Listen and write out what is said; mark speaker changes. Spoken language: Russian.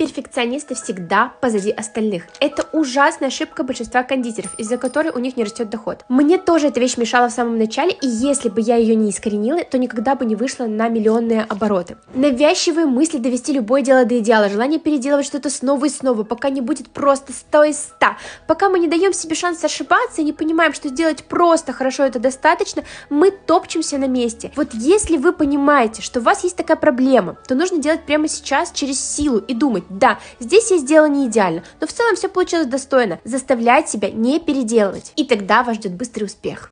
Speaker 1: Перфекционисты всегда позади остальных. Это ужасная ошибка большинства кондитеров, из-за которой у них не растет доход. Мне тоже эта вещь мешала в самом начале, и если бы я ее не искоренила, то никогда бы не вышла на миллионные обороты. Навязчивые мысли довести любое дело до идеала, желание переделывать что-то снова и снова, пока не будет просто 100 из 100. Пока мы не даем себе шанс ошибаться и не понимаем, что сделать просто хорошо это достаточно, мы топчемся на месте. Вот если вы понимаете, что у вас есть такая проблема, то нужно делать прямо сейчас через силу и думать: да, здесь я сделала не идеально, но в целом все получилось достойно. Заставлять себя не переделывать. И тогда вас ждет быстрый успех.